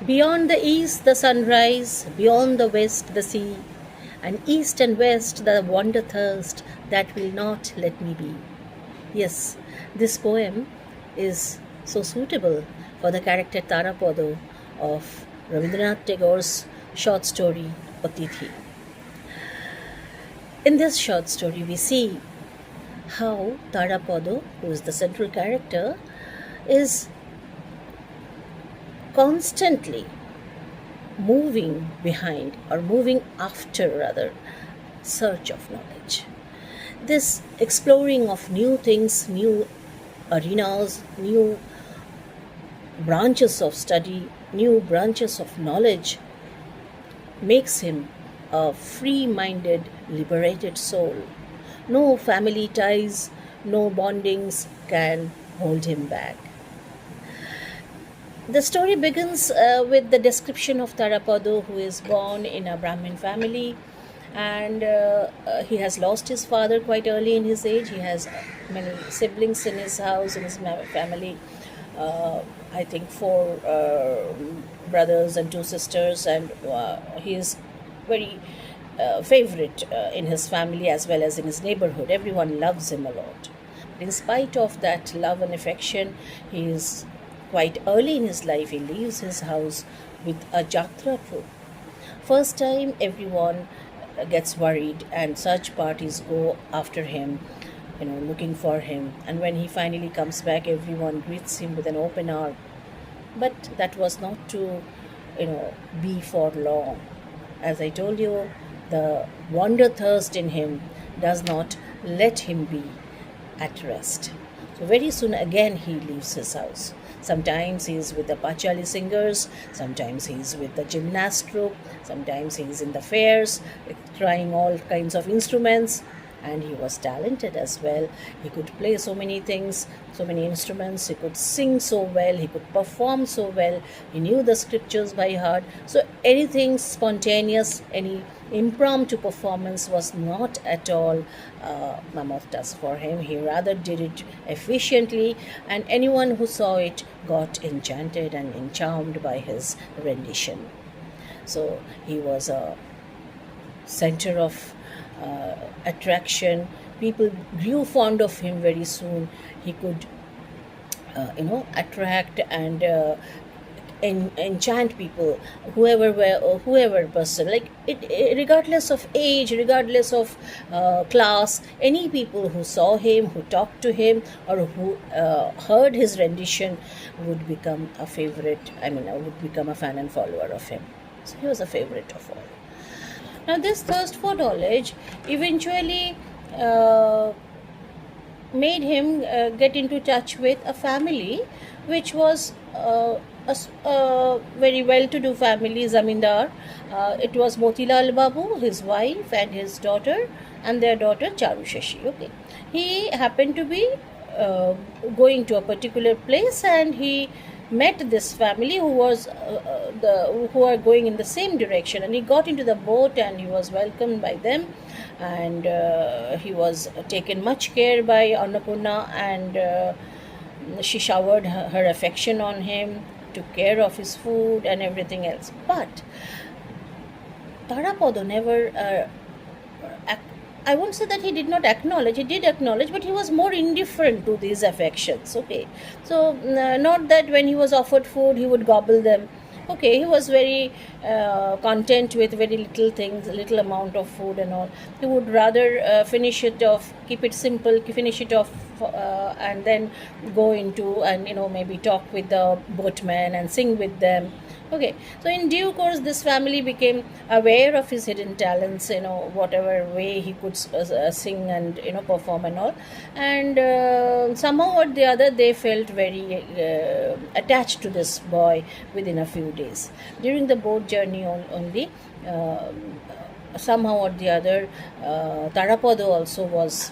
Beyond the east, the sunrise, beyond the west, the sea, and east and west, the wonder thirst that will not let me be. Yes, this poem is so suitable for the character Tarapada of Rabindranath Tagore's short story Atithi. In this short story, we see how Tarapada, who is the central character, is constantly moving behind, or moving after rather, search of knowledge. This exploring of new things, new arenas, new branches of study, new branches of knowledge makes him a free-minded, liberated soul. No family ties, no bondings can hold him back. The story begins with the description of Tarapada, who is born in a Brahmin family, and he has lost his father quite early in his age. He has many siblings in his house, in his family. I think 4 brothers and 2 sisters, and he is very favorite in his family as well as in his neighborhood. Everyone loves him a lot. But in spite of that love and affection, he is quite early in his life, he leaves his house with a jatra troupe. First time everyone gets worried and search parties go after him, looking for him. And when he finally comes back, everyone greets him with an open arm. But that was not to, be for long. As I told you, the wander thirst in him does not let him be at rest. So very soon again he leaves his house. Sometimes he is with the Pachali singers, sometimes he is with the gymnast troupe, sometimes he is in the fairs, trying all kinds of instruments. And he was talented as well. He could play so many things, so many instruments. He could sing so well. He could perform so well. He knew the scriptures by heart. So anything spontaneous, any impromptu performance was not at all mammoth task for him. He rather did it efficiently, and anyone who saw it got enchanted and encharmed by his rendition. So he was a center of attraction. People grew fond of him very soon. He could attract and enchant people, whoever person, like it, regardless of age, regardless of class. Any people who saw him, who talked to him, or who heard his rendition would become a favorite. Would become a fan and follower of him. So he was a favorite of all. Now, this thirst for knowledge eventually made him get into touch with a family which was a very well-to-do family, zamindar. It was Motilal Babu, his wife, and his daughter, and their daughter Charu Shashi. Okay, he happened to be going to a particular place, and he met this family who was who are going in the same direction, and he got into the boat and he was welcomed by them, and he was taken much care by Annapurna, and she showered her affection on him, took care of his food and everything else. But Tarapada never I won't say that he did not acknowledge. He did acknowledge, but he was more indifferent to these affections. Okay, so not that when he was offered food, he would gobble them. Okay, he was very content with very little things, little amount of food and all. He would rather finish it off, keep it simple, finish it off, and then go into and maybe talk with the boatmen and sing with them. Okay, so in due course, this family became aware of his hidden talents, whatever way he could sing and, perform and all. And somehow or the other, they felt very attached to this boy within a few days. During the boat journey only, somehow or the other, Tarapada also was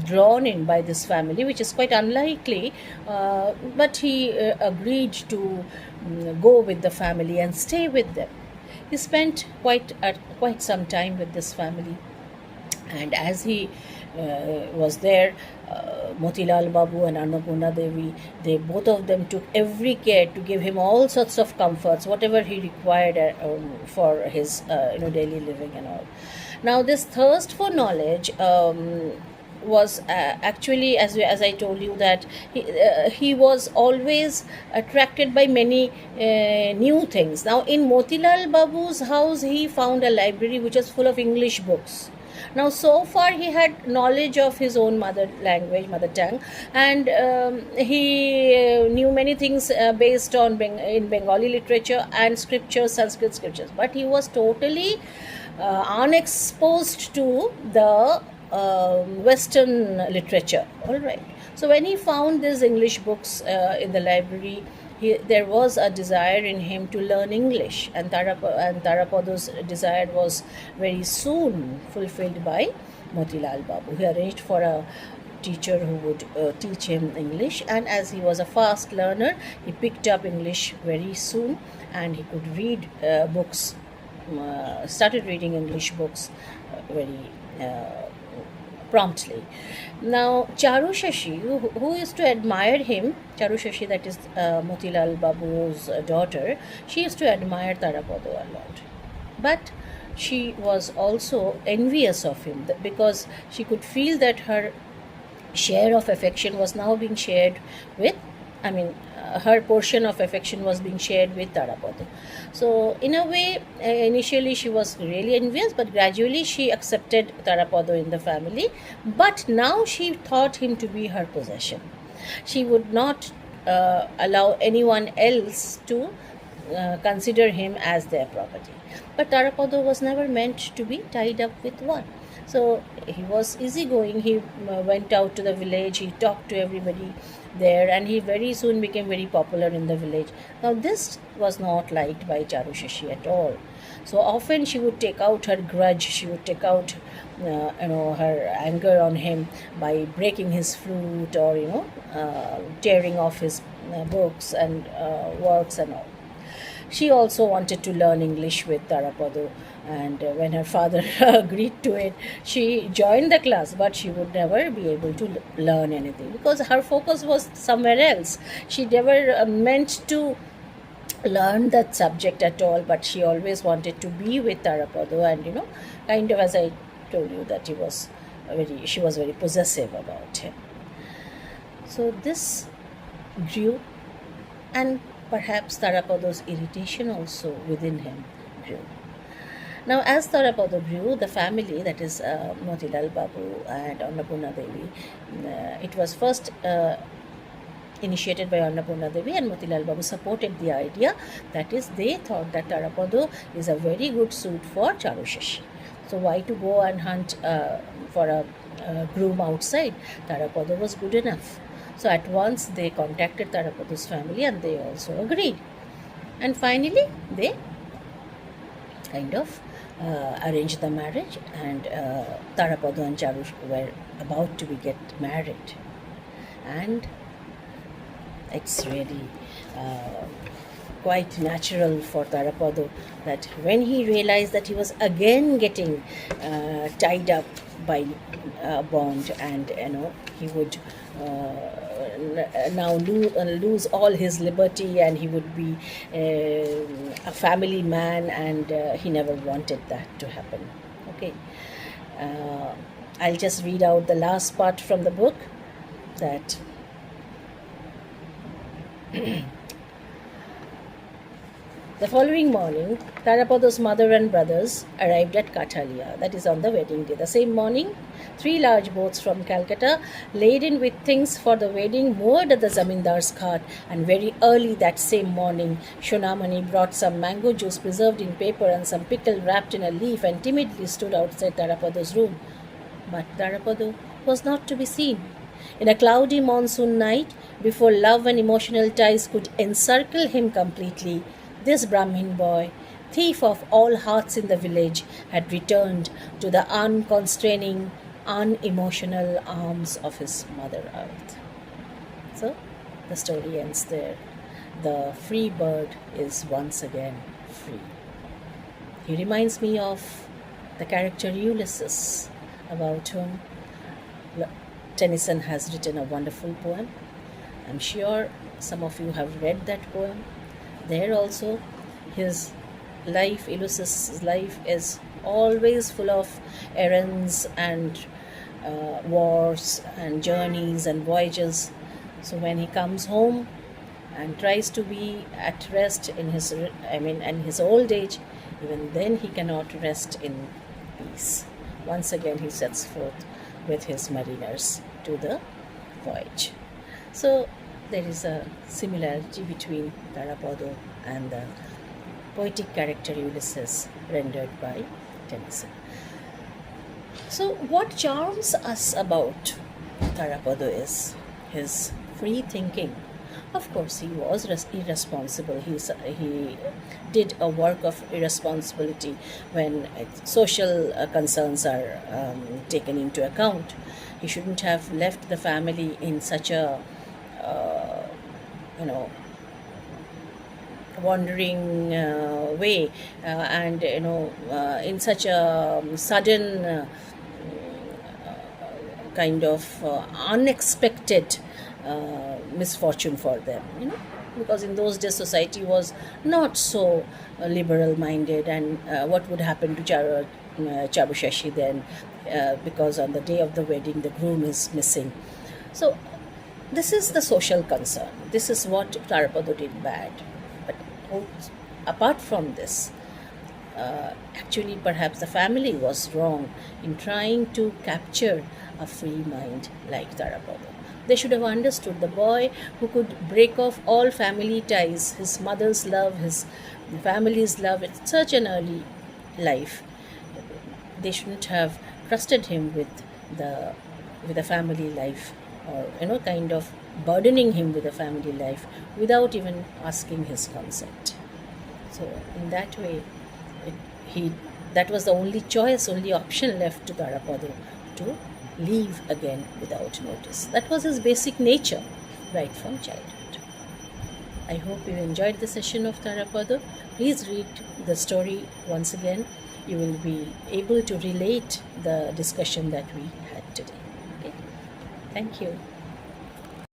drawn in by this family, which is quite unlikely, but he agreed to go with the family and stay with them. He spent quite some time with this family, and as he was there. Motilal Babu and Annapurna Devi, they both of them took every care to give him all sorts of comforts, whatever he required for his daily living and all. Now, this thirst for knowledge was actually, as I told you, that he was always attracted by many new things. Now, in Motilal Babu's house, he found a library which was full of English books. Now, so far he had knowledge of his own mother language, mother tongue, and he knew many things based on in Bengali literature and scriptures, Sanskrit scriptures. But he was totally unexposed to the Western literature. All right. So when he found these English books in the library, there was a desire in him to learn English, and Tarapado's desire was very soon fulfilled by Motilal Babu. He arranged for a teacher who would teach him English, and as he was a fast learner, he picked up English very soon, and he could read books, started reading English books very promptly. Now, Charu Shashi, who used to admire him, Charu Shashi, that is Motilal Babu's daughter, she used to admire Tarapada a lot. But she was also envious of him because she could feel that her share of affection was now being shared with, her portion of affection was being shared with Tarapada. So, in a way, initially she was really envious, but gradually she accepted Tarapada in the family. But now she thought him to be her possession. She would not allow anyone else to consider him as their property. But Tarapada was never meant to be tied up with one. So he was easygoing. He went out to the village, he talked to everybody there, and he very soon became very popular in the village. Now, this was not liked by Charu Shashi at all. So often she would take out her grudge, she would take out her anger on him by breaking his flute or tearing off his books and works and all. She also wanted to learn English with Tarapada, and when her father agreed to it, she joined the class, but she would never be able to learn anything because her focus was somewhere else. She never meant to learn that subject at all, but she always wanted to be with Tarapada, and kind of, as I told you, that she was very possessive about him. So this grew, and perhaps Tarapada's irritation also within him grew. Now, as Tarapada grew, the family, that is Motilal Babu and Annapurna Devi, it was first initiated by Annapurna Devi, and Motilal Babu supported the idea. That is, they thought that Tarapada is a very good suit for Charu Shashi. So why to go and hunt for a groom outside? Tarapada was good enough. So at once they contacted Tarapada's family, and they also agreed. And finally they kind of arranged the marriage, and Tarapada and Charu were about to get married. And it's really quite natural for Tarapada that when he realized that he was again getting tied up by a bond, and he would now lose all his liberty, and he would be a family man, and he never wanted that to happen. Okay, I'll just read out the last part from the book, that the following morning, Tarapada's mother and brothers arrived at Kathalia, that is on the wedding day. The same morning, 3 large boats from Calcutta, laden with things for the wedding, moored at the Zamindar's cart, and very early that same morning, Shonamani brought some mango juice preserved in paper and some pickle wrapped in a leaf, and timidly stood outside Tarapada's room. But Tarapada was not to be seen. In a cloudy monsoon night, before love and emotional ties could encircle him completely, this Brahmin boy, thief of all hearts in the village, had returned to the unconstraining, unemotional arms of his Mother Earth. So, the story ends there. The free bird is once again free. He reminds me of the character Ulysses, about whom Tennyson has written a wonderful poem. I'm sure some of you have read that poem. There also, his life, Ulysses' life, is always full of errands and wars and journeys and voyages. So when he comes home and tries to be at rest in his, in his old age, even then he cannot rest in peace. Once again, he sets forth with his mariners to the voyage. So there is a similarity between Tarapada and the poetic character Ulysses rendered by Tennyson. So what charms us about Tarapada is his free thinking. Of course, he was irresponsible. He did a work of irresponsibility when social concerns are taken into account. He shouldn't have left the family in such a, wandering way, and in such a sudden kind of unexpected misfortune for them, because in those days society was not so liberal minded, and what would happen to Charu Shashi then, because on the day of the wedding the groom is missing. So this is the social concern. This is what Tarapada did bad. But apart from this, actually perhaps the family was wrong in trying to capture a free mind like Tarapada. They should have understood the boy who could break off all family ties, his mother's love, his family's love at such an early life. They shouldn't have trusted him with the family life, or kind of burdening him with a family life without even asking his consent. So in that way, that was the only choice, only option left to Tarapada, to leave again without notice. That was his basic nature right from childhood. I hope you enjoyed the session of Tarapada. Please read the story once again. You will be able to relate the discussion that we had today. Okay? Thank you.